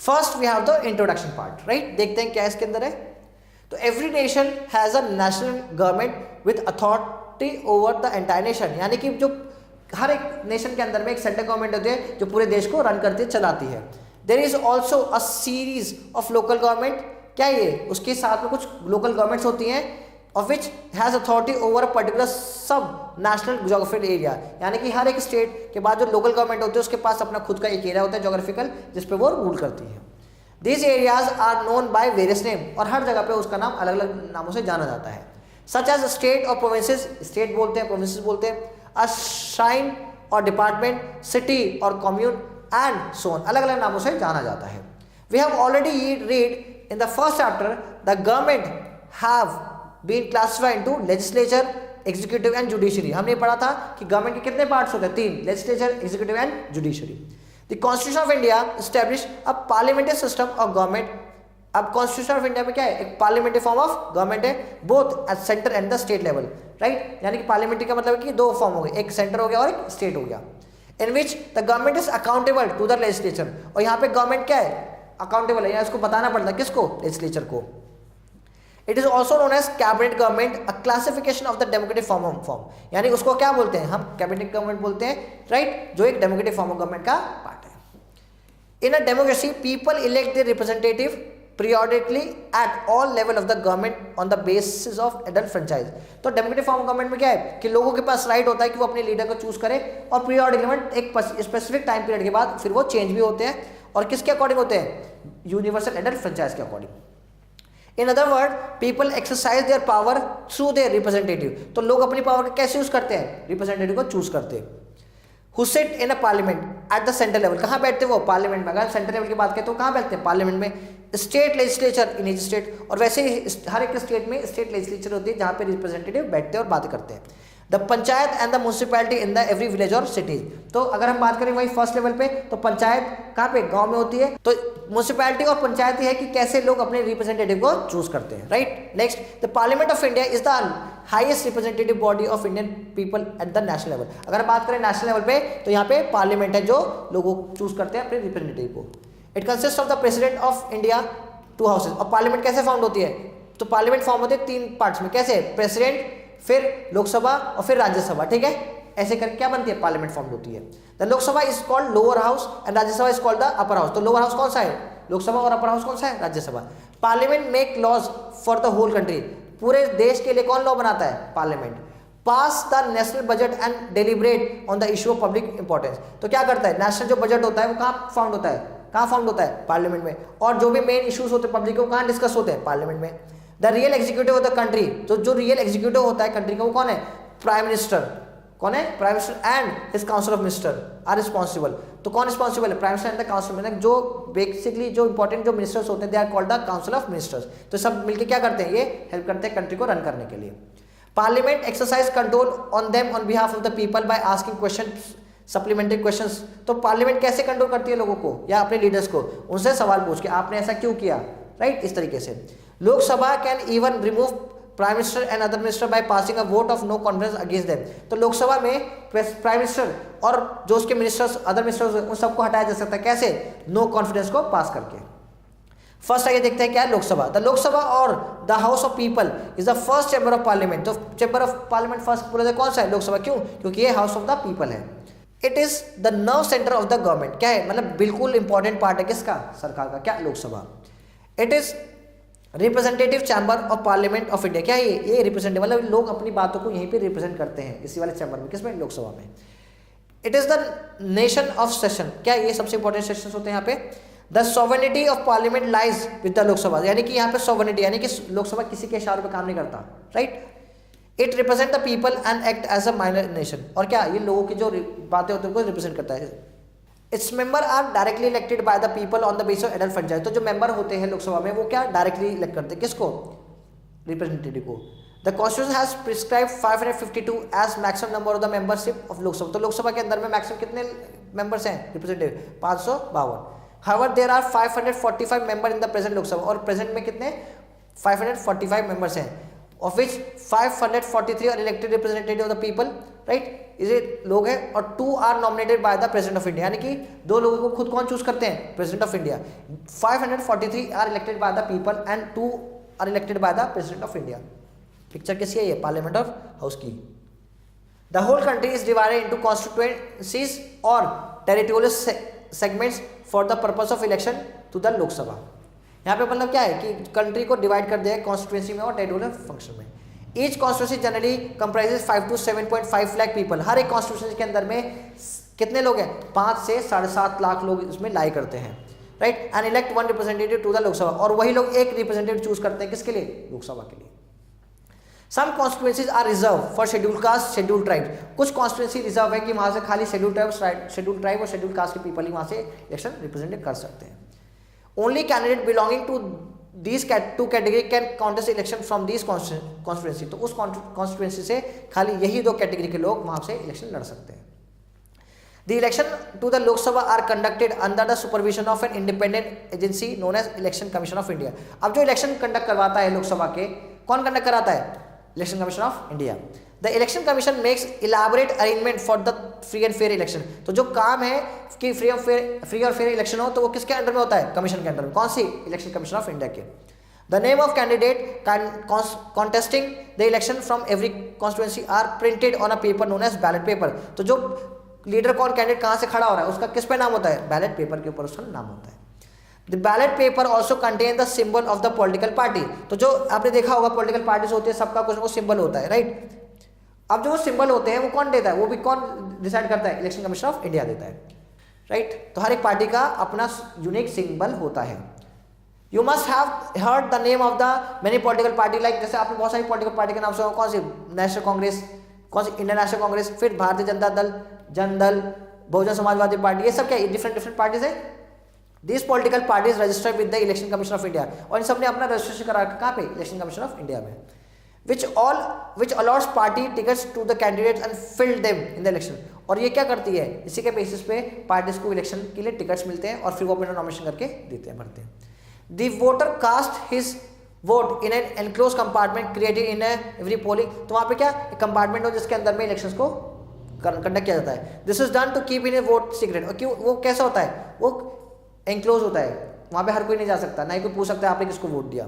First we have the introduction part, right. देखते हैं क्या इसके अंदर है। तो every nation has a national government with authority over the entire nation, यानी कि जो हर एक नेशन के अंदर में एक सेंट्रल गवर्नमेंट होती है जो पूरे देश को रन करती है, चलाती है। There is also a series of local government, क्या ये उसके साथ में कुछ लोकल गवर्नमेंट्स होती हैं, of which has authority over a particular सब नेशनल ज्योग्राफिकल एरिया, यानी कि हर एक स्टेट के बाद जो लोकल गवर्नमेंट होती है उसके पास अपना खुद का एक एरिया होता है ज्योग्राफिकल, जिस पे वो रूल करती है। These areas are known by various name, और हर जगह पे उसका नाम अलग अलग नामों से जाना जाता है। सच एज स्टेट और प्रोविंसेस, स्टेट बोलते हैं, प्रोविंसेस बोलते हैं, अ श्राइन और डिपार्टमेंट, सिटी और कम्यून एंड सो ऑन, अलग अलग नामों से जाना जाता है। We have already read in the first chapter the government have been classified into legislature, executive and judiciary. हमने पढ़ा था कि गवर्नमेंट के कितने पार्ट्स होते हैं, 3, legislature, executive and judiciary. The constitution of India establish a parliamentary system of government. अब constitution of India में क्या है, एक पार्लियामेंट्री फॉर्म ऑफ गवर्नमेंट है, both at centre and the state level, right. यानी कि पार्लियामेंट्री का मतलब है कि दो फॉर्म हो गए, एक सेंटर हो गया और एक स्टेट हो गया। In which the government is accountable to the legislature, और यहाँ पे गवर्नमेंट क्या है, अकाउंटेबल है, यहाँ इसको बताना पड़ता है, किसको, लेजिस्लेचर को। It is also known as cabinet government, a classification of the democratic form, यानी उसको क्या बोलते हैं, हम कैबिनेट गवर्नमेंट बोलते हैं, राइट, जो एक डेमोक्रेटिक फॉर्म ऑफ गवर्नमेंट का पार्ट है। In a democracy people elect the representative periodically at all level of the government on the basis of adult franchise। तो डेमोक्रेटिक फॉर्म ऑफ गवर्नमेंट में क्या है कि लोगों के पास राइट होता है कि वो अपने लीडर को चूज करे, और पीरियडिकली एक स्पेसिफिक टाइम पीरियड के बाद फिर वो चेंज भी होते हैं, और किसके अकॉर्डिंग होते हैं, यूनिवर्सल एडल्ट फ्रेंचाइज के according. In other word people exercise their power through their representative, तो लोग अपनी पावर को कैसे यूज करते हैं, रिप्रेजेंटेटिव को चूज करते हैं। Who sit in a parliament at the central level, कहाँ बैठते हैं वो, पार्लियामेंट में। अगर सेंट्रल लेवल की बात करें तो कहाँ बैठते हैं, पार्लियामेंट में। State legislature in each state, और वैसे ही हर एक स्टेट में स्टेट लेजिस्लेचर होती है जहाँ पे रिप्रेजेंटेटिव बैठते हैं और बातें करते हैं। The panchayat and the municipality in the every village और सिटीज, तो अगर हम बात करें वही फर्स्ट लेवल पे, तो पंचायत कहाँ पे, गांव में होती है। तो म्यूनिसिपैलिटी और पंचायत है कि कैसे लोग अपने रिप्रेजेंटेटिव को चूज करते हैं, right. Next, the parliament of India is the highest representative body of Indian people at the national level. अगर हम बात करें नेशनल लेवल पे, तो यहाँ पे पार्लियामेंट है जो लोगों को चूज करते हैं अपने रिप्रेजेंटेटिव को। It consist of the president of India, 2 houses. और पार्लियामेंट कैसे फाउंड होती है, तो पार्लियामेंट फॉर्म होते हैं 3 पार्ट्स में, कैसे, प्रेसिडेंट, फिर लोकसभा और फिर राज्यसभा, ठीक है। ऐसे करके क्या बनती है, पार्लियामेंट फॉर्म होती है। The Lok Sabha is called lower house and Rajya Sabha is called the upper house. तो लोअर हाउस कौन सा है, लोकसभा, और अपर हाउस कौन सा है, Rajya Sabha. Parliament make laws for the whole country, पूरे देश के लिए कौन लॉ बनाता है, parliament. Pass the national budget and deliberate on the issue of public importance, तो क्या करता है, नेशनल जो बजट होता है वो कहाँ फाउंड होता है, कहाँ फाउंड होता है, पार्लियामेंट में। और जो भी मेन इश्यूज होते हैं पब्लिक के, वो कहाँ डिस्कस होते हैं, पार्लियामेंट में। The real executive of the country, तो जो रियल एग्जीक्यूटिव होता है कंट्री का वो कौन है, प्राइम मिनिस्टर। कौन है, prime minister and his council of minister are responsible. तो कौन रिस्पॉन्सिबल है, prime minister and the council minister, जो बेसिकली जो इंपॉर्टेंट जो मिनिस्टर्स होते हैं they are called the council of ministers. तो सब मिलकर क्या करते हैं, ये हेल्प करते हैं कंट्री को रन करने के लिए। Parliament exercise control on them on behalf of the people bye asking question, supplementary questions. तो पार्लियामेंट कैसे कंट्रोल करती है लोगों को या अपने लीडर्स को, उनसे सवाल पूछ के आपने ऐसा क्यों किया, राइट, इस तरीके से। Lok Sabha can even remove prime minister and other minister by passing a vote of no confidence against them. तो लोकसभा में प्राइम मिनिस्टर और जो उसके मिनिस्टर्स, अदर मिनिस्टर्स, उन सबको हटाया जा सकता है, कैसे, नो कॉन्फिडेंस को पास करके। फर्स्ट आगे देखते हैं क्या है, लोकसभा। द लोकसभा और the house of people is the first chamber of parliament. तो चैम्बर ऑफ पार्लियामेंट फर्स्ट बोला जाए कौन सा है, लोकसभा। क्यों, क्योंकि ये हाउस ऑफ द पीपल है। It is the nerve centre of the government, क्या है, मतलब बिल्कुल इंपॉर्टेंट पार्ट है किसका, सरकार का, क्या, Lok Sabha. It is representative chamber of parliament of India, क्या है ये रिप्रेजेंटेटिव, मतलब लोग अपनी बातों को यहीं पे रिप्रेजेंट करते हैं इसी वाले चैम्बर में, किसमें, लोकसभा में। It is the nation of session, क्या ये सबसे इंपॉर्टेंट सेशन होते हैं यहाँ पे। The sovereignty of parliament lies with the Lok Sabha, यानी कि यहाँ पे सॉवरेनिटी, यानी कि लोकसभा किसी के इशारे पे काम नहीं करता, right. It represent the people and act as a minor nation, और क्या ये लोगों की जो बातें होती है उनको रिप्रेजेंट करता है। Its member are directly elected by the people on the basis of adult franchise. तो जो मेंबर होते हैं लोकसभा में वो क्या डायरेक्टली इलेक्ट करते हैं, किसको, रिप्रेजेंटेटिव को। The constitution has prescribe 552 as maximum number of the membership of Lok Sabha. तो लोकसभा के अंदर में मैक्सिमम कितने मेंबर्स हैं, representative, 552। However, there are 545 member in the present Lok Sabha, और प्रेजेंट में कितने 545 मेंबर्स हैं। Of which 543 are elected representative of the people, right, ये लोग हैं, और 2 are nominated by the president of India, यानी कि 2 लोगों को खुद कौन चूज करते हैं, president of India. 543 are elected by the people and 2 are elected by the president of India. Picture किसकी है ये, पार्लियामेंट ऑफ हाउस की। The whole country is divided into constituencies और territorial segments for the purpose of election to the Lok Sabha. यहाँ पे मतलब क्या है कि कंट्री को डिवाइड कर दिया है कॉन्स्टिट्यूएंसी में और टेरिटोरियल फंक्शन में। Each constituency generally comprises 5 to 7.5 lakh people. हर एक कॉन्स्टिट्यूंसी के अंदर में कितने लोग हैं, 5 से 7.5 लाख लोग इसमें लाई करते हैं, right. And elect 1 representative to the Lok Sabha, और वही लोग एक रिप्रेजेंटेटिव चूज करते हैं किसके लिए, लोकसभा के लिए। Some constituencies are reserve for schedule caste, schedule tribe. कुछ कॉन्स्टिट्यूएंसी रिजर्व है कि वहां से खाली शेड्यूल ट्राइब और शेड्यूल कास्ट के पीपल ही वहां से इलेक्शन रिप्रेजेंट कर सकते हैं। Only candidate belonging to these two category can contest election from these constituency। तो उस कॉन्स्टिट्यूएंसी से खाली यही 2 कैटेगरी के लोग वहां से इलेक्शन लड़ सकते हैं। The election to the Lok Sabha are conducted under the supervision of an independent agency known as Election Commission of India। अब जो इलेक्शन कंडक्ट करवाता है लोकसभा के, कौन कंडक्ट कराता है, election commission of India. The election commission makes elaborate arrangement for the free and fair election. तो जो काम है कि फ्री और फेयर इलेक्शन हो, तो वो किसके अंडर में होता है, कमीशन के अंडर में। कौन सी, इलेक्शन कमीशन ऑफ इंडिया के। The name of candidate contesting the election from every constituency are printed on a paper known as ballot paper. तो जो लीडर कौन कैंडिडेट कहाँ से खड़ा हो रहा है, उसका किस पे नाम होता है, बैलेट पेपर के ऊपर उसका नाम होता है। The ballot paper also contain the symbol of the political party. तो जो आपने देखा होगा पॉलिटिकल पार्टीज होती है, सबका कुछ ना कुछ सिंबल होता है, राइट। अब जो सिंबल होते हैं वो कौन देता है, वो भी कौन डिसाइड करता है, इलेक्शन कमीशन ऑफ इंडिया देता है, राइट। तो हर एक पार्टी का अपना यूनिक सिंबल होता है। You must have heard the name of the many political party, like जैसे आपने बहुत सारी पॉलिटिकल पार्टी के नाम सुना, कौन सी, नेशनल कांग्रेस, कौन सी, इंडियन नेशनल कांग्रेस, फिर भारतीय जनता दल, जनदल, बहुजन समाजवादी पार्टी, ये सब क्या डिफरेंट पार्टीज है। This political parties registered with the election commission of India, और इन सब ने अपना रजिस्ट्रेशन करा कहाँ पे, इलेक्शन कमीशन ऑफ इंडिया में। which allows party tickets to the candidates and fill them in the election। और ये क्या करती है, इसी के बेसिस पे पार्टीज को इलेक्शन के लिए टिकट्स मिलते हैं और फिर वो अपना नॉमिनेशन करके देते हैं, भरते हैं। The voter cast his vote in an enclosed compartment created in every polling। तो वहाँ पे क्या एक कंपार्टमेंट हो जिसके अंदर में इलेक्शंस को कंडक्ट किया जाता है। This is done to keep in a vote secret. और क्यों, वो कैसा होता है, वो एंक्लोज होता है, वहाँ पे हर कोई नहीं जा सकता, ना ही कोई पूछ सकता है आपने किसको वोट दिया।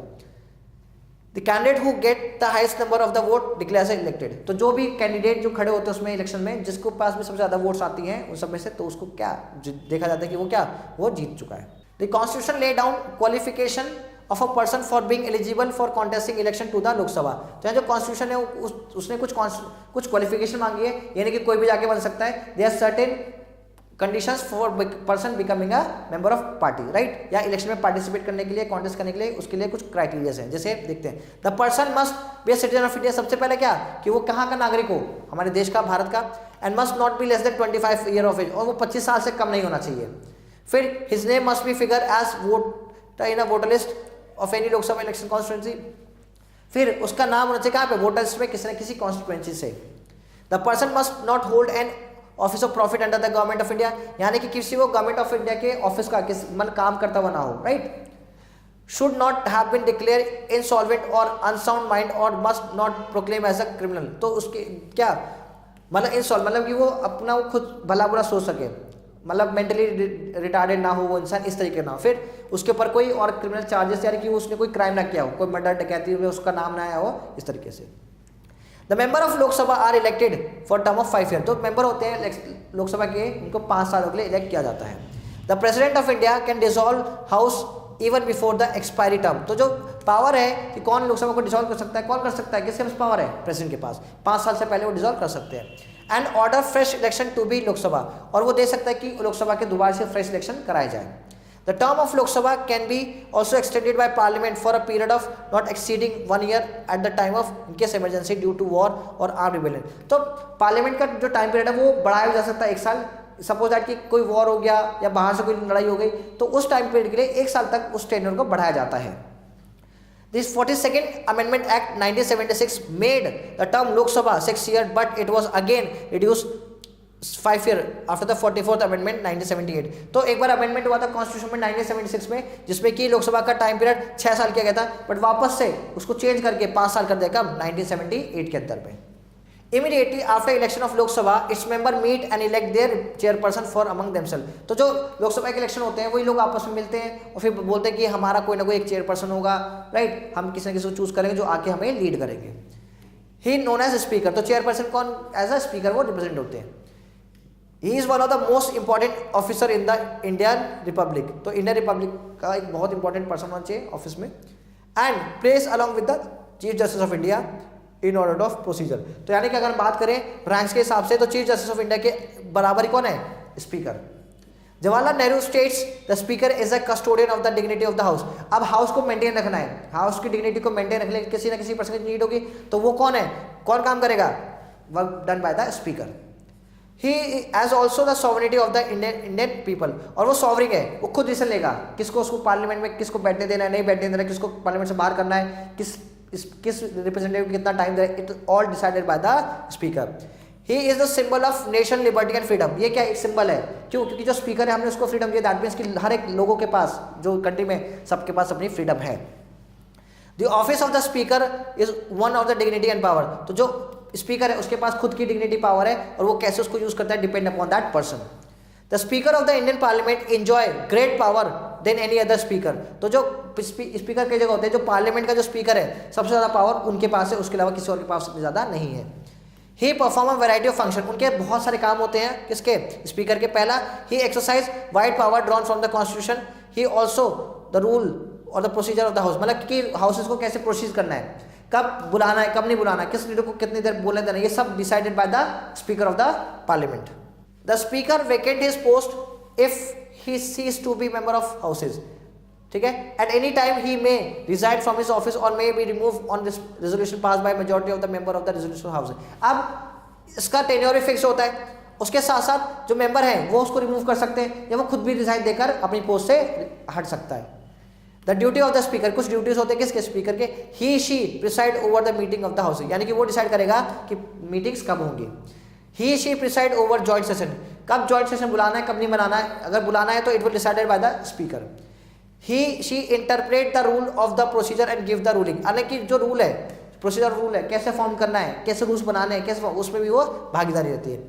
The candidate who get the highest number of the vote declares elected। तो जो भी कैंडिडेट जो खड़े होते हैं उसमें इलेक्शन में, जिसको पास में सबसे ज़्यादा वोट्स आती हैं उन सब में से, तो उसको क्या देखा जाता है कि वो क्या, वो जीत चुका है। The Constitution lay down qualification of a person for being eligible for contesting election to the लोक सभा। तो यहाँ जो कॉन्स्टिट्यूशन है उसने कुछ क्वालिफिकेशन मांगी है, यानी कि कोई भी जाके बन सकता है। There are certain conditions for person becoming a member of party, right. या इलेक्शन में पार्टिसिपेट करने के लिए, कॉन्टेस्ट करने के लिए, उसके लिए कुछ क्राइटेरियाज हैं। जैसे देखते हैं, the person must be a citizen of India. सबसे पहले क्या कि वो कहाँ का नागरिक हो, हमारे देश का, भारत का। And must not be less than 25 year of age, और वो 25 साल से कम नहीं होना चाहिए। फिर his name must be figure as vote in a voter list of any Lok Sabha election constituency. फिर उसका नाम होना चाहिए कहाँ पे, वोटर लिस्ट में किसी न किसी कॉन्स्टिट्यूंसी से। The person must not hold an office of profit under the government of India, यानी कि किसी को गवर्नमेंट ऑफ इंडिया के ऑफिस का किस मतलब काम करता हुआ ना हो, right. Should not have been declare insolvent or unsound mind or must not proclaim as a criminal. तो उसके क्या मतलब इनसॉल्व, मतलब कि वो अपना वो खुद भला बुरा सोच सके, मतलब मेंटली रिटार्डेड ना हो वो इंसान, इस तरीके ना हो। फिर उसके ऊपर कोई और क्रिमिनल चार्जेस, यानी कि उसने कोई क्राइम ना किया हो, कोई मर्डर डकैती में उसका नाम ना आया हो, इस तरीके से। The member of Lok Sabha are elected for term of 5 year. तो मेंबर होते हैं लोकसभा के, इनको 5 सालों के लिए इलेक्ट किया जाता है। The president of India can dissolve house even before the expiry term. तो जो पावर है कि कौन लोकसभा को डिसॉल्व कर सकता है, कौन कर सकता है, किसके पास पावर है, प्रेसिडेंट के पास। 5 साल से पहले वो डिसॉल्व कर सकते हैं। And order fresh election to be Lok Sabha, और वो दे सकता है कि लोकसभा के दोबारा से फ्रेश इलेक्शन कराए जाए। The term of Lok Sabha can be also extended by Parliament for a period of not exceeding 1 year at the time of in case emergency due to war or armed rebellion। तो parliament का जो time period है वो बढ़ाया जा सकता है 1 साल। सपोज दैट कि कोई वॉर हो गया या बाहर से कोई लड़ाई हो गई, तो उस टाइम पीरियड के लिए 1 साल तक उस टेन्योर को बढ़ाया जाता है। This 42nd Amendment Act 1976 made the term Lok Sabha 6 years, but it was again reduced 5 year after the 44th amendment 1978। तो एक बार अमेंडमेंट हुआ था कॉन्स्टिट्यूशन में 1976 में, जिसमें कि लोकसभा का टाइम पीरियड 6 साल किया गया था, बट वापस से उसको चेंज करके 5 साल कर दिया कब 1978 के अंदर में। Immediately after election of Lok Sabha, its member meet and elect their chairperson for among themselves। तो जो लोकसभा के इलेक्शन होते हैं वही लोग आपस में मिलते हैं और फिर बोलते हैं कि हमारा कोई ना कोई एक चेयरपर्सन होगा, राइट, हम किसी न किसी को चूज करेंगे जो आके हमें लीड करेंगे। ही नोन एज स्पीकर, तो चेयरपर्सन कौन एज अ स्पीकर वो रिप्रेजेंट होते हैं। He is one of the most important officer in the Indian Republic, तो इंडियन रिपब्लिक का एक बहुत इंपॉर्टेंट पर्सन होना चाहिए ऑफिस में। And place along with the chief justice of India in order of procedure, तो यानी कि अगर बात करें रैंक्स के हिसाब से तो चीफ जस्टिस ऑफ इंडिया के बराबर ही कौन है, speaker. Jawaharlal Nehru states the speaker is a custodian of the dignity of the house. अब हाउस को मेंटेन रखना है, हाउस की डिग्निटी को मेंटेन रखने किसी ना किसी पर्सन की नीड होगी, तो वो कौन है, कौन काम करेगा, work done by the speaker. He as also the sovereignty of the Indian people, और वो सॉवरिंग है, वो खुद डिसीजन लेगा किसको उसको पार्लियामेंट में किसको बैठने देना है, नहीं बैठने देना है, किसको पार्लियामेंट से बाहर करना है, किस रिप्रेजेंटेटिव कितना time they, it all decided by the speaker. He is the symbol of nation liberty and freedom, ये क्या एक सिंबल है, क्यों, क्योंकि जो स्पीकर है हमने उसको फ्रीडम दिया, दैट मीन्स कि हर एक लोगों के पास जो कंट्री में सबके पास अपनी फ्रीडम है। The office of the speaker is one of the dignity and power, तो जो स्पीकर है उसके पास खुद की डिग्निटी पावर है और वो कैसे उसको यूज करता है depend upon that person. The speaker of the Indian parliament enjoy great power than any other speaker, तो जो स्पीकर के जगह होते हैं, जो पार्लियामेंट का जो स्पीकर है सबसे ज्यादा पावर उनके पास है, उसके अलावा किसी और के पास इतनी ज्यादा नहीं है। He perform a variety of function, उनके बहुत सारे काम होते हैं किसके, स्पीकर के। पहला, he exercise wide power drawn from the constitution, he also the rule और the procedure of the house, मतलब कि हाउसेज को कैसे प्रोसीज करना है, कब बुलाना है कब नहीं बुलाना है, किस लीडर को कितनी देर बोलने देना, ये सब decided by the speaker of the parliament. The speaker vacate his post if he ceases to be member of houses, ठीक है, at any time he may resign from his office और may be remove on this resolution pass by majority of the member of the resolution house. अब इसका tenure fix होता है, उसके साथ साथ जो मेंबर है वो उसको रिमूव कर सकते हैं या वो खुद भी रिजाइन देकर अपनी पोस्ट से हट सकता है। The duty of the speaker, कुछ ड्यूटीज होते हैं किसके, स्पीकर के। He she preside over the meeting of the house, यानी कि वो डिसाइड करेगा कि मीटिंग्स कब होंगी। He she preside over joint session, कब जॉइंट सेशन बुलाना है कब नहीं बुलाना है, अगर बुलाना है तो it will decided by the speaker. He she interpret the rule of the procedure and give the ruling, यानी कि जो रूल है, प्रोसीजर रूल है, कैसे फॉर्म करना है, कैसे रूल्स बनाने हैं, कैसे, उसमें भी वो भागीदारी रहती है।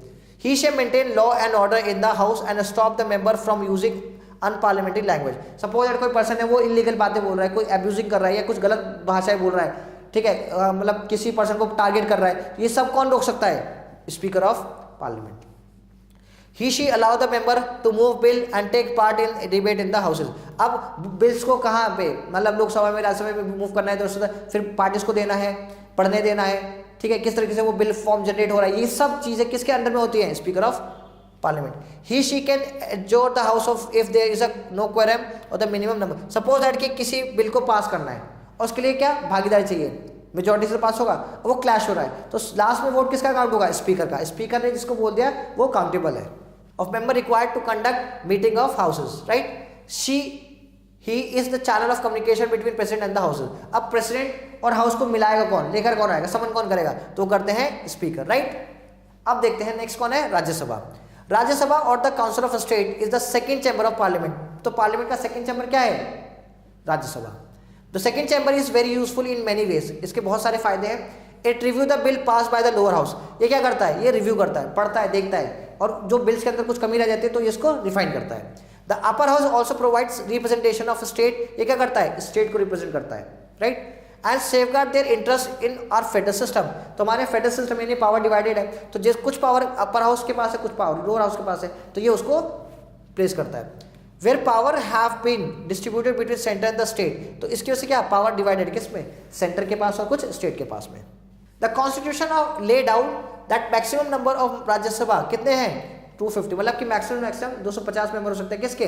ही शे maintain law and order in the house and stop the member from using unparliamentary language. Suppose कोई पर्सन है वो इलीगल बातें बोल रहा है, कोई एब्यूजिंग कर रहा है या कुछ गलत भाषाएं बोल रहा है, ठीक है, मतलब किसी पर्सन को टारगेट कर रहा है, ये सब कौन रोक सकता है, speaker of parliament. He she allow the member to move bill and take part in debate in the houses. अब बिल्स को कहाँ पे, मतलब लोकसभा में राज्यसभा में मूव करना है तो फिर पार्टीज को देना है, पढ़ने देना है, ठीक है, किस तरीके से वो बिल फॉर्म जनरेट हो रहा है, ये सब चीजें किसके अंडर में होती हैं, speaker of parliament. He she can adjourn the house of if there is a no quorum और the minimum number. Suppose that कि किसी बिल को पास करना है और उसके लिए क्या भागीदारी चाहिए, मेजोरिटी से पास होगा, वो क्लैश हो रहा है तो लास्ट में वोट किसका काउंट होगा, स्पीकर का। स्पीकर ने जिसको बोल दिया वो काउंटेबल है। Of member required to conduct meeting of houses, right. He is the channel of communication between president and the houses. अब प्रेसिडेंट और हाउस को मिलाएगा कौन, लेकर कौन आएगा, समन कौन करेगा, तो करते हैं स्पीकर, राइट। अब देखते हैं नेक्स्ट कौन है, राज्यसभा। राज्यसभा और the council of state is the second chamber of parliament. तो पार्लियामेंट का सेकंड चैम्बर क्या है, Rajya Sabha. The second chamber is very useful in many ways, इसके बहुत सारे फायदे हैं। It review the bill pass by the lower house, ये क्या करता है, ये रिव्यू करता है, पढ़ता है, देखता है, और जो बिल्स के अंदर कुछ कमी रह जाती है तो ये इसको रिफाइन करता है। The upper house also provides representation of state, ये क्या करता है, स्टेट को रिप्रेजेंट करता है, right. And safeguard their interest in our federal system, तो हमारे फेडरल सिस्टम यानी पावर डिवाइडेड है, तो जिस कुछ पावर अपर हाउस के पास है, कुछ पावर लोअर हाउस के पास है, तो ये उसको प्लेस करता है। Where power have been distributed between centre and the state, तो इसकी वजह से क्या पावर डिवाइडेड किस में, सेंटर के पास और कुछ स्टेट के पास में। The constitution of laid out that maximum number of Rajya Sabha कितने हैं, 250, मतलब कि मैक्सिमम 250 मेंबर हो सकते हैं किसके,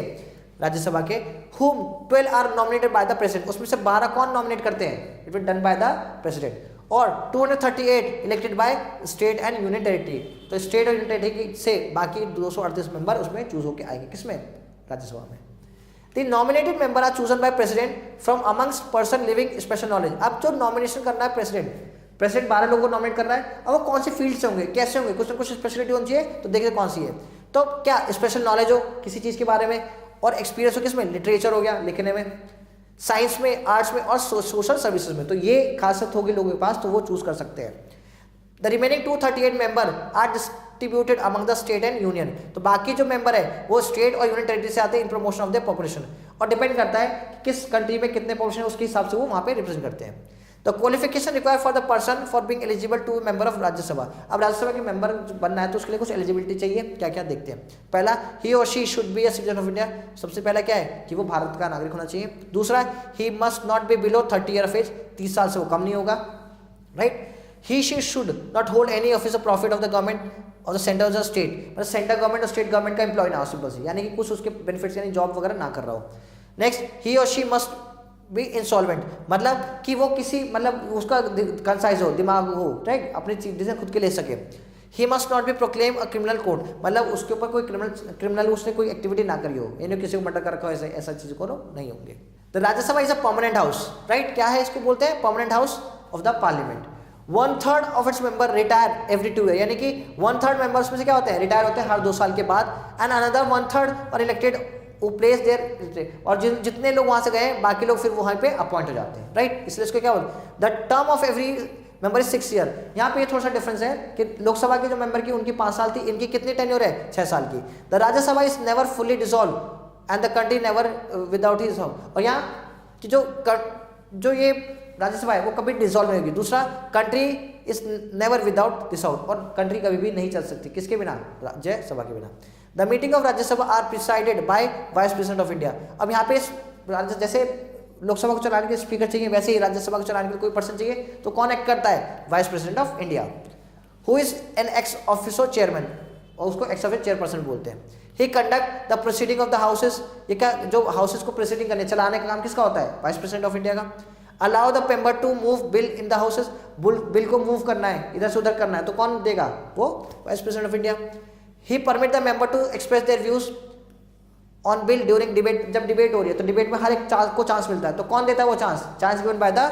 राज्यसभा के। whom 12 are nominated by the president, उसमें से 12 कौन नॉमिनेट करते हैं, it will done by the president. और 238 elected by state and union territory, तो स्टेट और यूनियन टेरिटरी से बाकी 238 मेंबर उसमें चूज होकर आएंगे किसमें, राज्यसभा में। The nominated member are chosen by president from amongst person living special knowledge. अब जो नॉमिनेशन करना है प्रेसिडेंट, प्रेसिडेंट 12 लोगों को नॉमिनेट कर रहा है, अब वो कौन सी फील्ड से होंगे, कैसे होंगे, कुछ ना कुछ स्पेशलिटी होनी चाहिए, तो देखिए कौन सी है। तो क्या स्पेशल नॉलेज हो किसी चीज़ के बारे में, और एक्सपीरियंस हो किसमें, लिटरेचर हो गया लिखने में, साइंस में, आर्ट्स में और सोशल सर्विसेज में, तो ये खासियत होगी लोगों के पास, तो वो चूज कर सकते हैं। The remaining 238 member are distributed among the state and union, तो बाकी जो मेंबर है वो स्टेट और यूनियन टेरिटरी से आते हैं in promotion of the population, और डिपेंड करता है कि किस कंट्री में कितने पॉपुलेशन है उसके हिसाब से वो वहाँ पे रिप्रेजेंट करते हैं। The qualification require for the person for being eligible to member of Rajya Sabha, अब राज्यसभा के मेंबर बनना है तो उसके लिए कुछ एलिजिबिलिटी चाहिए, क्या क्या देखते हैं। पहला, ही और she should be a citizen of India, सबसे पहला क्या है कि वो भारत का नागरिक होना चाहिए। दूसरा, he must not be below 30 year of age, 30 साल से वो कम नहीं होगा, right. He she should not hold any office of profit of the government और the centre of the state, मतलब सेंट्रल गवर्नमेंट और स्टेट गवर्नमेंट का एम्प्लॉय ना हो, सिंपल सी, यानी कि कुछ उसके बेनिफिट्स यानी जॉब वगैरह ना कर रहा हो। नेक्स्ट, ही और शी मस्ट बी इंसॉल्वेंट, मतलब कि वो किसी मतलब उसका कंसाइज हो, दिमाग हो, राइट, अपनी डिसीजन खुद के ले सके। ही must not B proclaim a criminal code, मतलब उसके ऊपर कोई क्रिमिनल उसने कोई एक्टिविटी ना करी हो, यानी किसी को मर्डर कर रखा हो, ऐसा चीज़ को नहीं होंगे। The Rajya Sabha is a permanent house, right, क्या है इसको बोलते हैं, permanent house of the parliament. 1/3 of its member retire every 2 year, यानी कि 1/3 मेंबर्स में से क्या होते हैं, रिटायर होते हैं हर 2 साल के बाद, एंड अनदर 1/3 और इलेक्टेड प्लेस देयर, और जितने लोग वहां से गए बाकी लोग फिर वहां पे अपॉइंट हो जाते हैं, राइट। इसलिए इसको क्या बोलते हैं, the term of every member is 6 year. यहाँ पे थोड़ा सा डिफरेंस है कि लोकसभा के जो मेंबर की उनकी 5 साल थी, इनकी कितनी टेन्योर है, 6 साल की। The Rajya Sabha is never fully dissolve and the country never without his, और यहाँ की जो ये राज्यसभा है वो कभी डिसॉल्व नहीं होगी। दूसरा, country is never without dissolve, और कंट्री कभी भी नहीं चल सकती किसके बिना, राज्यसभा के बिना। The meeting of Rajya Sabha are presided by vice president of India, अब यहाँ पे जैसे लोकसभा को चलाने के स्पीकर चाहिए, वैसे ही राज्यसभा को चलाने के लिए कोई पर्सन चाहिए, तो कौन एक्ट करता है, vice president of India, who is an ex officio chairman, और उसको एक्स ऑफिस चेयरपर्सन बोलते हैं। He conduct the proceeding of the houses, ये क्या जो हाउसेस को प्रोसीडिंग करने चलाने का काम किसका होता है, वाइस प्रेसिडेंट ऑफ इंडिया का। Allow the member to move bill in the houses, bill को मूव करना है, इधर से उधर करना है, तो कौन देगा, वो vice president of India. He permit the member to express their views on bill during debate, जब डिबेट हो रही है तो डिबेट में हर एक को चांस मिलता है, तो कौन देता है वो chance given by the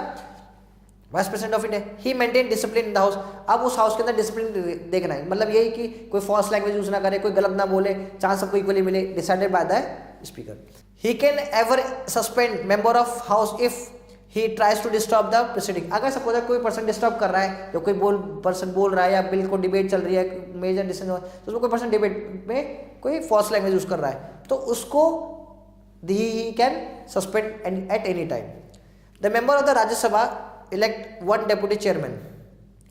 vice president of India. He maintain discipline in the house, अब उस हाउस के अंदर डिसिप्लिन देखना है, मतलब यही कि कोई फॉल्स लैंग्वेज यूज ना करे, कोई गलत ना बोले, चांस सबको इक्वली मिले, decided by the speaker. He can ever suspend member of house if he tries to disturb the proceeding, अगर सपोज कोई पर्सन डिस्टर्ब कर रहा है, जो कोई पर्सन बोल रहा है या बिल को डिबेट चल रही है, मेजर डिसीजन, तो उसमें कोई पर्सन डिबेट में कोई फॉल्स लैंग्वेज यूज कर रहा है, तो उसको he can suspend eight any time. The member of the Rajya Sabha elect 1 deputy chairman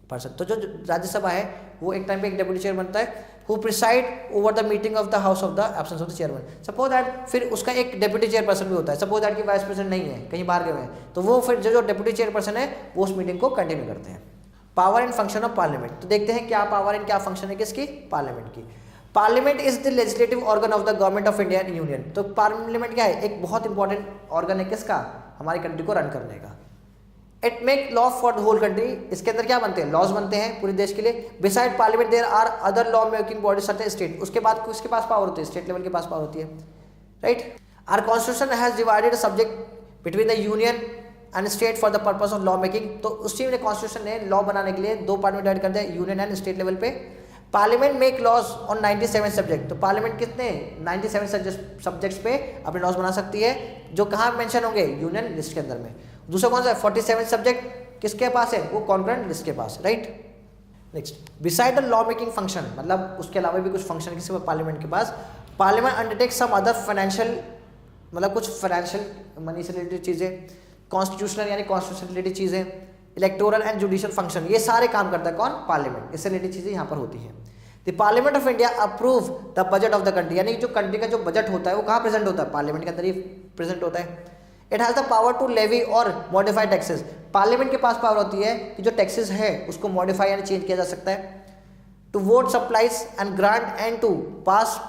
person, तो जो राज्यसभा है वो एक टाइम पे एक डेप्यूटी चेयर बनता है, who preside over the meeting of the house of the absence of the chairman. Suppose that फिर उसका एक डेप्यूटी चेयरपर्सन भी होता है, सपोज दैट कि वाइस प्रेसिडेंट नहीं है, कहीं बाहर गए हुए हैं, तो वो फिर जो डेप्यूटी चेयरपर्सन है वो उस मीटिंग को कंटिन्यू करते हैं। Power and function of parliament, तो देखते हैं क्या पावर एंड क्या फंक्शन है किसकी, पार्लियामेंट की। Parliament is the legislative organ of the government of India and union, तो पार्लियामेंट क्या है, एक बहुत इंपॉर्टेंट ऑर्गन है किसका, हमारी कंट्री को रन करने का। It make law for the whole country, इसके अंदर क्या बनते हैं, लॉज बनते हैं पूरे देश के लिए। Beside parliament there are other law making body such as state, उसके बाद किसके पास पावर होती है, स्टेट लेवल के पास पावर होती है, right. Our constitution has divided subject between the union and state for the purpose of law making, तो उसी में कॉन्स्टिट्यूशन ने लॉ बनाने के लिए 2 पार्ट में डिवाइड कर दिया, यूनियन एंड स्टेट लेवल पे। Parliament make laws on 97 subject, तो पार्लियामेंट कितने 97 सब्जेक्ट्स पे अपने लॉज बना सकती है, जो कहाँ मेंशन होंगे, यूनियन लिस्ट के अंदर में। दूसरा कौन सा है, 47 सब्जेक्ट किसके पास है, वो कॉन्करेंट लिस्ट के पास, right. Next, beside the law making function, मतलब उसके अलावा भी कुछ फंक्शन किसी पार्लियामेंट के पास। Parliament undertake some other financial, मतलब कुछ फाइनेंशियल मनी से रिलेटेड चीज़ें, कॉन्स्टिट्यूशनल यानी कॉन्स्टिट्यूशन रिलेटेड चीज़ें, इलेक्टोरल एंड जुडिशियल फंक्शन, ये सारे काम करता है कौन, पार्लियामेंट, इससे रिलेटेड चीज़ें यहाँ पर होती हैं। The parliament of India approve the budget of the country, यानी जो कंट्री का जो बजट होता है वो कहाँ प्रेजेंट होता है, पार्लियामेंट के अंदर ही प्रेजेंट होता है। It has the power to levy or modify taxes, parliament के पास पावर होती है कि जो टैक्सेस है उसको मॉडिफाई यानी चेंज किया जा सकता है। To vote supplies and grant and to pass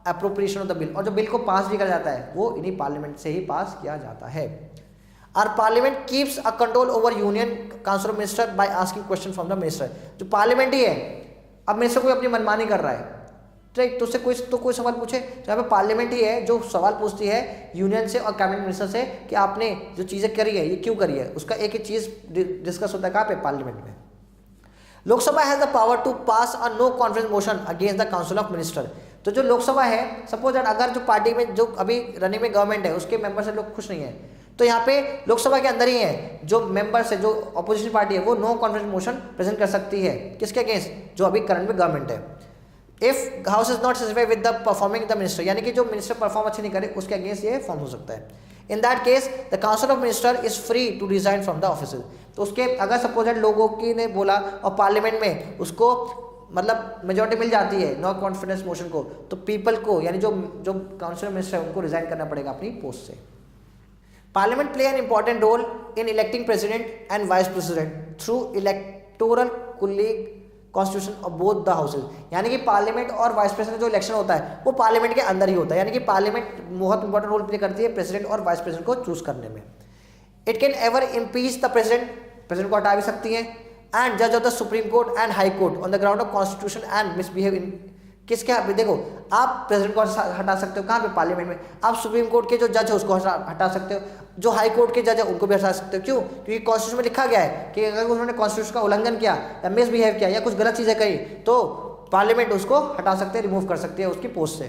appropriation of the bill, और जो बिल को पास भी किया जाता है वो इन्हीं पार्लियामेंट से ही पास किया जाता है। Our parliament keeps a control over union council of minister by asking question from the minister, जो पार्लियामेंट ही है, अब मिनिस्टर कोई अपनी मनमानी कर रहा है, राइट, तो उससे कोई सवाल पूछे, तो यहाँ पे पार्लियामेंट ही है जो सवाल पूछती है यूनियन से और कैबिनेट मिनिस्टर से कि आपने जो चीज़ें करी है ये क्यों करी है, उसका एक ही चीज़ डिस्कस होता है कहाँ पे, पार्लियामेंट में। Lok Sabha has the power to pass a no confidence motion against the council of minister. तो जो लोकसभा है, सपोज दैट अगर जो पार्टी में जो अभी रनिंग में गवर्नमेंट है उसके मेंबर से लोग खुश नहीं है, तो यहाँ पे लोकसभा के अंदर ही है जो मेंबर्स है, जो अपोजिशन पार्टी है, वो नो कॉन्फिडेंस मोशन प्रेजेंट कर सकती है किसके अगेंस्ट, जो अभी करंट में गवर्नमेंट है। If house is not satisfied with the performing the minister, यानी कि जो मिनिस्टर परफॉर्म अच्छे नहीं करे उसके अगेंस्ट ये फॉर्म हो सकता है। In that case the council of minister is free to resign from the office. तो उसके अगर सपोज लोगों की ने बोला और पार्लियामेंट में उसको मतलब मेजोरिटी मिल जाती है नो कॉन्फिडेंस मोशन को, तो पीपल को यानी जो जो काउंसिल ऑफ मिनिस्टर है उनको रिजाइन करना पड़ेगा अपनी पोस्ट से। Parliament play an important role in electing president and vice president through electoral colleague constitution of both the houses. यानी कि पार्लियामेंट और वाइस प्रेसिडेंट जो इलेक्शन होता है वो पार्लियामेंट के अंदर ही होता है, यानी कि पार्लियामेंट बहुत इंपॉर्टेंट रोल प्ले करती है प्रेसिडेंट और वाइस प्रेसिडेंट को चूज करने में। It can ever impeach the president, president को हटा भी सकती है, एंड जज of the supreme court and high court on the ground of constitution and misbehave in. किसके यहाँ पे देखो, आप प्रेसिडेंट को हटा सकते हो, कहाँ पे, पार्लियामेंट में। आप सुप्रीम कोर्ट के जो जज है उसको हटा सकते हो, जो हाई कोर्ट के जज है उनको भी हटा सकते हो। क्यों? क्योंकि कॉन्स्टिट्यूशन में लिखा गया है कि अगर उन्होंने कॉन्स्टिट्यूशन का उल्लंघन किया या मिसबिहेव किया या कुछ गलत चीजें करी तो पार्लियामेंट उसको हटा सकते हैं, रिमूव कर सकती है उसकी पोस्ट से।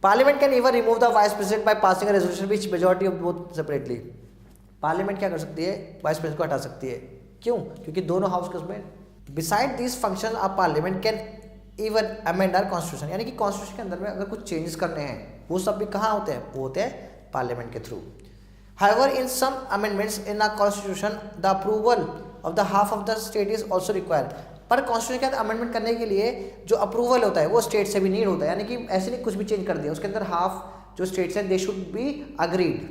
Parliament can even remove the vice president bye passing a resolution which majority of both separately. Parliament क्या कर सकती है, वाइस प्रेसिडेंट को हटा सकती है। क्यों? क्योंकि दोनों हाउस के उसमें। Beside this function of parliament can even amend our constitution, यानी कि कॉन्स्टिट्यूशन के अंदर में अगर कुछ चेंजेस करने हैं वो सब भी कहाँ होते हैं, वो होते हैं पार्लियामेंट के through. However, in some amendments in our constitution, the approval of the half of the state is also required. पर कॉन्स्टिट्यूशन के अंदर अमेंडमेंट करने के लिए जो अप्रूवल होता है वो स्टेट से भी नीड होता है, यानी कि ऐसे नहीं कुछ भी चेंज कर दिया, उसके अंदर हाफ जो स्टेट्स हैं they should be agreed.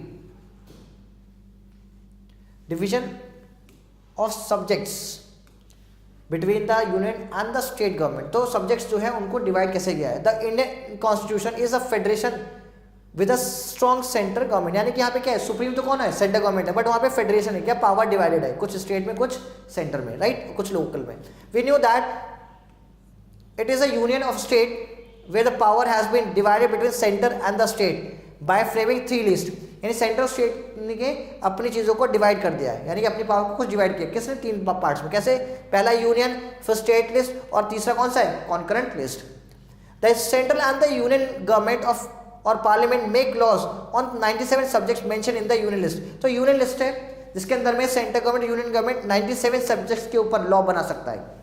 Division of subjects between the union and the state government. तो सब्जेक्ट्स जो है उनको डिवाइड कैसे किया है। The Indian constitution is a federation with a strong central government, यानी कि यहाँ पे क्या है, सुप्रीम तो कौन है, सेंट्रल गवर्नमेंट है, बट वहाँ पे फेडरेशन है, क्या पावर डिवाइडेड है, कुछ स्टेट में कुछ सेंटर में, राइट, कुछ लोकल में। We knew that it is a union of state where the power has been divided between centre and the state by framing 3 list. यानी सेंट्रल स्टेट ने अपनी चीजों को डिवाइड कर दिया है, यानी कि अपनी पावर को कुछ डिवाइड किया, किसने, 3 पार्ट्स में। कैसे? पहला यूनियन, फिर स्टेट लिस्ट और तीसरा कौन सा है, concurrent list. The central and the union government of और parliament make laws on 97 subjects mention in the union list. तो यूनियन लिस्ट है जिसके अंदर में central government, union government 97 subjects के ऊपर लॉ बना सकता है।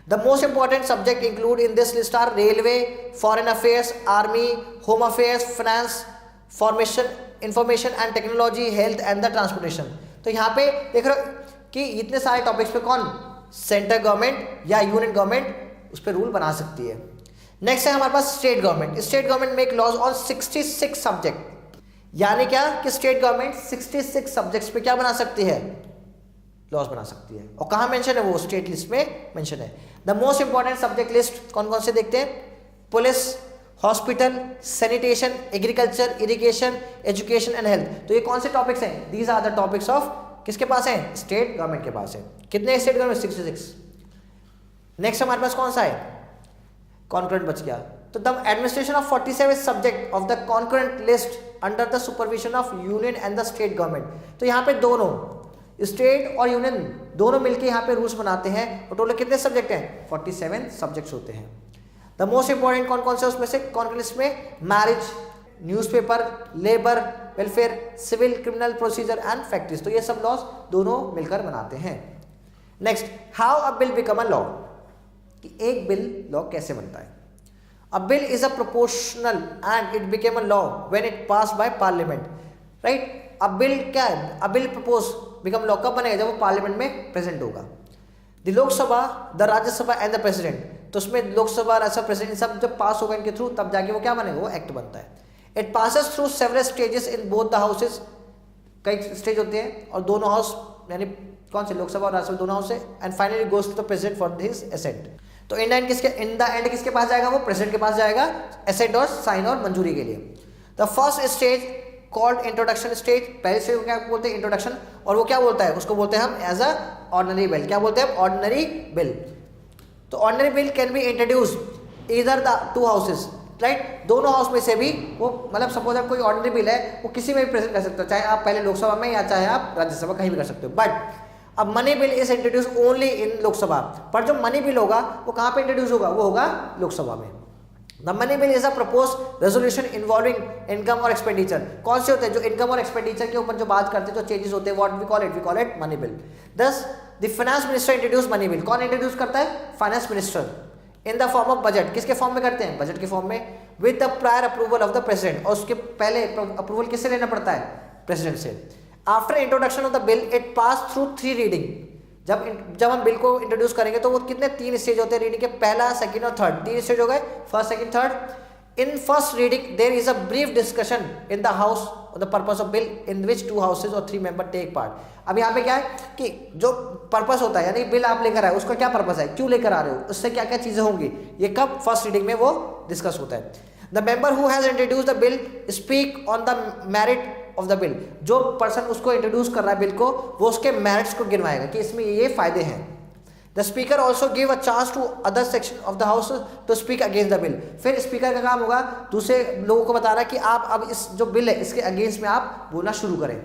The most important subject include in this list are railway, foreign affairs, army, home affairs, finance, formation, information and technology, health and the transportation. तो यहाँ पे देख रहे हो कि इतने सारे टॉपिक्स पे कौन, सेंट्रल गवर्नमेंट या यूनियन गवर्नमेंट उस पर रूल बना सकती है। नेक्स्ट है हमारे पास state government. State government make laws on 66 subject, यानी क्या कि स्टेट गवर्नमेंट 66 सब्जेक्ट्स पे क्या बना सकती है, लॉज बना सकती है। और कहाँ मेंशन है, वो स्टेट लिस्ट में मेंशन है। The most important subject list कौन कौन से देखते हैं, police, hospital, sanitation, agriculture, irrigation, education and health. तो ये कौन से टॉपिक्स हैं, these are the topics of किसके पास है, स्टेट गवर्नमेंट के पास है। कितने स्टेट गवर्नमेंट, 66। नेक्स्ट हमारे पास कौन सा है, कॉन्करेंट बच गया। तो the administration of 47 subject of the concurrent list under the supervision of union and the state government. तो यहाँ पे दोनों स्टेट और यूनियन दोनों मिलकर यहाँ पे रूल्स बनाते हैं। और टोटल कितने सब्जेक्ट हैं, 47 सब्जेक्ट्स होते हैं। द मोस्ट इंपॉर्टेंट कौन कौन से उसमें से, कॉन्करेंट लिस्ट में marriage, newspaper, labour, welfare, civil, criminal procedure and factories. तो ये सब लॉज दोनों मिलकर बनाते हैं। Next, how a bill become a law, कि एक बिल लॉ कैसे बनता है। A bill is a proportional and it became a law when it pass by parliament, right. A bill क्या है, a bill propose become law कब बनेगा, जब वो पार्लियामेंट में प्रेजेंट होगा। The Lok Sabha, the Rajya Sabha and the president, तो उसमें लोकसभा, राज्यसभा, प्रेसिडेंट सब जब पास होगा इनके थ्रू तब जाके वो क्या बनेगा, वो एक्ट बनता है। It passes through several stages in both the houses, कई स्टेज होते हैं और दोनों हाउस यानी कौन से, लोकसभा और राज्यसभा दोनों हाउस से, and finally goes to the president for his assent. तो इन द एंड किसके पास जाएगा, वो प्रेसिडेंट के पास जाएगा असेंट और साइन और मंजूरी के लिए। The first stage called introduction stage, पहले स्टेज को क्या बोलते हैं, इंट्रोडक्शन, और वो क्या बोलता है, उसको बोलते हैं हम एज अ ऑर्डिनरी बिल। क्या बोलते हैं, ऑर्डिनरी बिल। तो ordinary bill can be introduce either the 2 houses, right, दोनों हाउस में से भी वो, मतलब सपोज आप कोई ऑर्डिनरी बिल है वो किसी में भी प्रेजेंट कर सकते हो, चाहे आप पहले लोकसभा में या चाहे आप राज्यसभा कहीं भी कर सकते हो। बट अब money bill is introduce only इन लोकसभा, पर जो मनी बिल होगा वो कहाँ पे इंट्रोड्यूस होगा, वो होगा लोकसभा में। The money bill is a propose resolution involving income और एक्सपेंडिचर। कौन से होते हैं, जो इनकम और एक्सपेंडिचर के ऊपर जो बात करते हैं, जो चेंजेस होते हैं, what we call it money bill. Thus the finance minister introduce money bill. कौन इंट्रोड्यूस करता है, finance minister, in the form of budget. किसके फॉर्म में करते हैं, बजट के फॉर्म में, with the prior approval of the president, और उसके पहले अप्रूवल किससे लेना पड़ता है, प्रेसिडेंट से। After introduction of the bill it pass through 3 reading. जब हम बिल को इंट्रोड्यूस करेंगे तो वो कितने 3 स्टेज होते हैं रीडिंग के, पहला, सेकंड और थर्ड, 3 स्टेज हो गए, first, second, third. In first reading there is a brief discussion in the house on the purpose of bill in which 2 houses और 3 मेंबर टेक पार्ट। अब यहाँ पे क्या है कि जो पर्पस होता है, यानी बिल आप लेकर आए उसका क्या पर्पस है, क्यों लेकर आ रहे हो, उससे क्या क्या चीजें होंगी, ये कब फर्स्ट रीडिंग में वो डिस्कस होता है। The member who has introduce the bill speak on the merit of the bill. जो पर्सन उसको इंट्रोड्यूस कर रहा है बिल को, वो उसके मेरिट्स को गिनवाएगा कि इसमें ये फायदे हैं। The speaker also give a chance to other section of the house to speak against the bill. फिर स्पीकर का काम होगा दूसरे लोगों को बताना कि आप अब इस जो बिल है इसके अगेंस्ट में आप बोलना शुरू करें।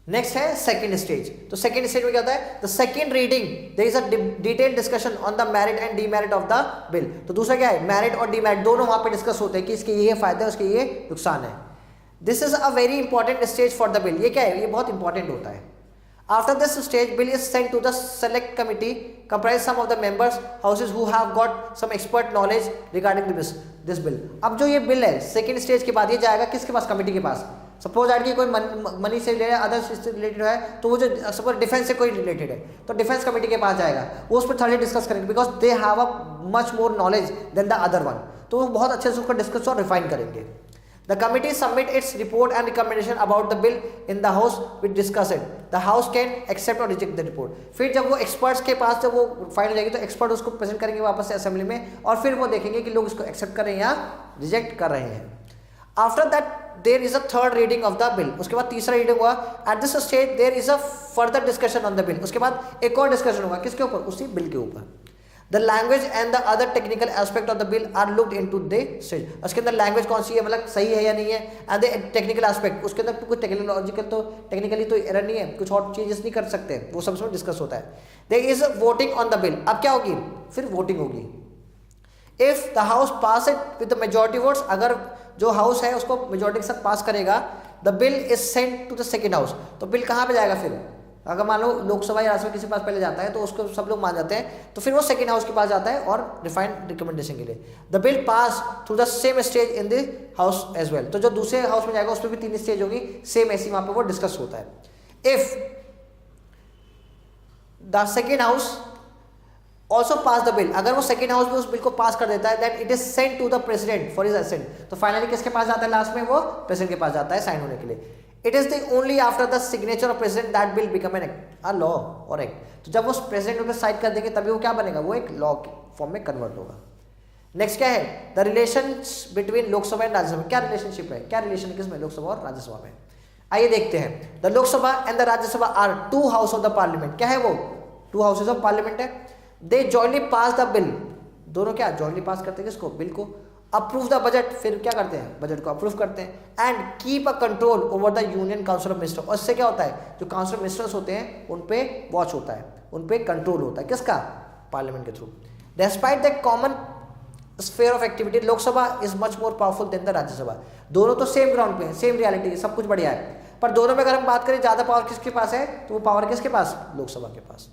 नेक्स्ट है सेकंड स्टेज। तो सेकंड स्टेज में क्या होता है, the second reading there is a detailed discussion on the merit and demerit of the bill. तो दूसरा क्या है, मेरिट और डीमेरिट दोनों वहां पे डिस्कस होते हैं कि इसके ये फायदा है, उसके ये नुकसान है। This is a very important stage for the bill. ये क्या है, ये बहुत इंपॉर्टेंट होता है। After this stage, bill is sent to the select committee, comprise some of the members houses who have got some expert knowledge regarding this bill. अब जो ये बिल है सेकेंड स्टेज के बाद ये जाएगा किसके पास, कमिटी के पास। सपोज आइड की कोई मनी से रिलेटेड, अदर से रिलेटेड है, तो वो जो सपोज डिफेंस से कोई रिलेटेड है तो डिफेंस कमेटी के पास जाएगा, वो उस पर थर्डली डिस्कस करेंगे, because they have a much more knowledge than the other one. तो वो बहुत अच्छे से उसको डिस्कस और रिफाइन करेंगे। The committee submit its report and recommendation about the bill in the house which discuss it. The house can accept or reject the report. फिर जब वो experts के पास जब वो फाइल हो जाएगी तो एक्सपर्ट उसको प्रेजेंट करेंगे वापस से असेंबली में, और फिर वो देखेंगे कि लोग इसको एक्सेप्ट कर रहे हैं या रिजेक्ट कर रहे हैं। After that there is a third reading of the bill. उसके बाद तीसरा रीडिंग हुआ। At this stage there is a further discussion on the bill. उसके बाद एक और डिस्कशन होगा किसके ऊपर, उसी बिल के ऊपर। The language and the other technical aspect of the bill are looked into the stage. उसके अंदर लैंग्वेज कौन सी है, मतलब सही है या नहीं है, एंड द टेक्निकल एस्पेक्ट, उसके अंदर कुछ टेक्नोलॉजिकल तो टेक्निकली तो एरर नहीं है, कुछ और चेंजेस नहीं कर सकते, वो सब उसमें डिस्कस होता है। There is voting on the bill. अब क्या होगी, फिर वोटिंग होगी। If the house pass it with the majority votes, अगर जो हाउस है उसको मेजोरिटी के साथ पास करेगा, the bill is sent to the second house. तो बिल कहाँ पे जाएगा फिर, अगर मान लो लोकसभा या राज्यसभा किसी के पास पहले जाता है तो उसको सब लोग मान जाते हैं, तो फिर वो सेकंड हाउस के पास जाता है और रिफाइंड रिकमेंडेशन के लिए। The bill pass through the same stage in the house as well. तो जो दूसरे हाउस में जाएगा उसमें भी 3 स्टेज होगी, सेम ऐसी वहां पे वो डिस्कस होता है। If the second house also pass the bill, अगर वो सेकेंड हाउस में उस बिल को पास कर देता है, that it is sent to the president for his assent. तो फाइनली किसके पास जाता है, लास्ट में वो प्रेसिडेंट के पास जाता है साइन होने के लिए। It is the only after the signature of president that bill become an act, a law और एक्ट। तो जब वो प्रेसिडेंट उस पर साइन कर देंगे तभी वो क्या बनेगा, वो एक लॉ फॉर्म में कन्वर्ट होगा। नेक्स्ट क्या है, the relation between Lok Sabha and Rajya Sabha. क्या रिलेशनशिप है, क्या रिलेशन है किसमें, लोकसभा और राज्यसभा में। आइए देखते हैं। The Lok Sabha and the Rajya Sabha are 2 house of the parliament. क्या है वो, 2 हाउसेज ऑफ पार्लियामेंट है। They jointly pass the bill, दोनों क्या जॉइंटली पास करते हैं किसको, बिल को। अप्रूव द बजट, फिर क्या करते हैं, बजट को अप्रूव करते हैं। And keep a control over the union council of minister. और इससे क्या होता है, जो काउंसिल ऑफ मिनिस्टर्स होते हैं उन पे वॉच होता है, उन पे कंट्रोल होता है, किसका, पार्लियामेंट के through. Despite the common sphere of activity, Lok Sabha is much more powerful than the Rajya Sabha. दोनों तो सेम ग्राउंड पे है, सेम रियलिटी है, सब कुछ बढ़िया है, पर दोनों में अगर हम बात करें ज्यादा पावर किसके पास है, तो वो पावर किसके पास, लोकसभा के पास।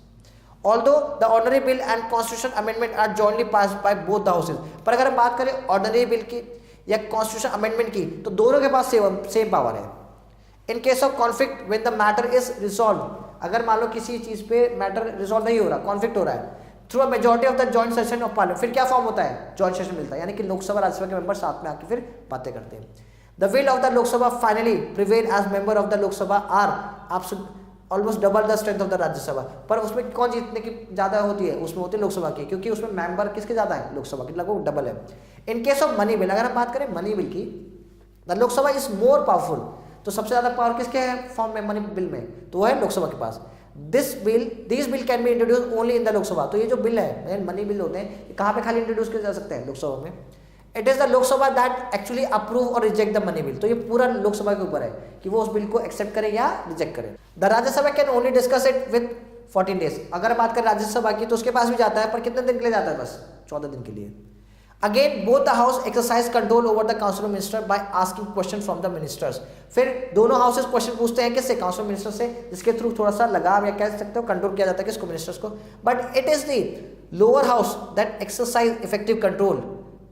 Although the ordinary bill and constitution amendment are jointly passed by both the houses, पर अगर हम बात करें ऑर्डिनरी बिल की या कॉन्स्टिट्यूशन अमेंडमेंट की तो दोनों के पास सेम पावर है। In case of conflict when the matter is resolve, अगर मान लो किसी चीज पे मैटर रिजॉल्व नहीं हो रहा, कॉन्फ्लिक्ट हो रहा है, through a majority of the joint session of parliament, फिर क्या फॉर्म होता है, जॉइंट सेशन मिलता है, यानी कि लोकसभा राज्यसभा के मेंबर साथ में आके फिर बातें करते हैं। The will of the Lok Sabha finally prevail as member of the Lok Sabha are almost double the strength of the Rajya Sabha. पर उसमें कौन जीतने की ज्यादा होती है, उसमें होती है लोकसभा की, क्योंकि उसमें मेंबर किसके ज्यादा है, लोकसभा के, लगभग डबल है। In case of money bill, अगर हम बात करें मनी बिल की, the Lok Sabha is more powerful, तो सबसे ज्यादा पावर किसके है फॉर्म में, मनी बिल में, तो वो है लोकसभा के पास। This bill can be introduce only in the Lok Sabha. तो ये जो बिल है, मनी बिल होते हैं, कहाँ पे खाली इंट्रोड्यूस किए जा सकते हैं, लोकसभा में। It is the Lok Sabha that actually approve और रिजेक्ट द मनी बिल। तो ये पूरा लोकसभा के ऊपर है कि वो उस बिल को एक्सेप्ट करे या रिजेक्ट करे। The Rajya Sabha can only discuss it with 14 days। अगर बात करें राज्यसभा की तो उसके पास भी जाता है, पर कितने दिन के लिए जाता है? बस 14 दिन के लिए। Again both the house exercise control over the council of minister by asking question from the ministers. फिर दोनों हाउसेस क्वेश्चन पूछते हैं किससे? काउंसिल ऑफ मिनिस्टर से, जिसके थ्रू थोड़ा सा लगाव या कह सकते हो कंट्रोल किया जाता है किसको? मिनिस्टर्स को। But it is the lower house that exercise effective control.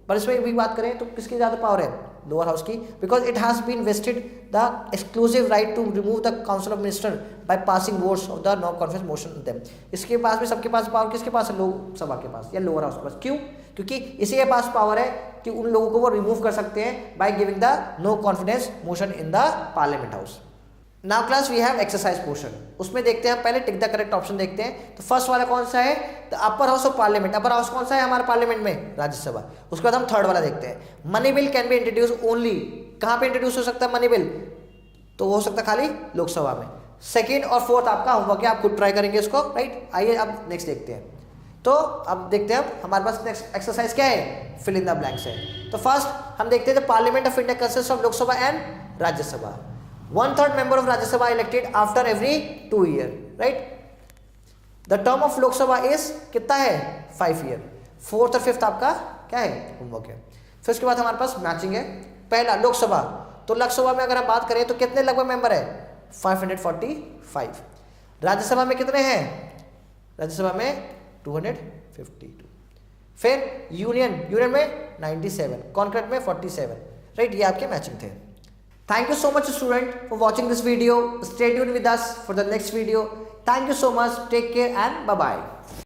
पर इसमें भी बात करें तो किसकी ज्यादा पावर है? लोअर हाउस की, because it has been vested the exclusive right to remove the council of minister by passing votes of the no confidence motion them. इसके पास भी, सबके पास पावर किसके पास है? लोकसभा के पास या लोअर हाउस के पास। क्यों? क्योंकि इसी के पास पावर है कि उन लोगों को वो रिमूव कर सकते हैं by giving the no confidence motion in the parliament house. Now class we have exercise portion. उसमें देखते हैं, पहले टिक द करेक्ट ऑप्शन देखते हैं। तो फर्स्ट वाला कौन सा है? The upper house of parliament. Upper house कौन सा है हमारे पार्लियामेंट में? राज्यसभा। उसके बाद हम थर्ड वाला देखते हैं, money bill can be introduce only. कहाँ पे इंट्रोड्यूस हो सकता है मनी बिल? तो वो हो सकता है खाली लोकसभा में। सेकेंड और फोर्थ आपका होमवर्क है, आप खुद ट्राई करेंगे इसको, राइट। आइए अब नेक्स्ट देखते हैं। तो अब देखते हैं हमारे पास नेक्स्ट एक्सरसाइज क्या है? फिल इन द ब्लैंक्स है। तो फर्स्ट हम देखते हैं parliament of India consist of Lok Sabha and Rajya Sabha. 1/3 member of Rajya Sabha elected after every 2 year, right? The term of Lok Sabha is कितना है? 5 year। फोर्थ और फिफ्थ आपका क्या है? होमवर्क है। फिर उसके बाद हमारे पास मैचिंग है। पहला लोकसभा, तो लोकसभा में अगर हम बात करें तो कितने लगभग मेंबर है? 545। राज्यसभा में कितने हैं? राज्यसभा में 252। फिर यूनियन में 97, कॉन्करेंट में 47, राइट। ये आपके मैचिंग थे। Thank you so much student for watching this video. Stay tuned with us for the next video. Thank you so much. Take care and bye bye.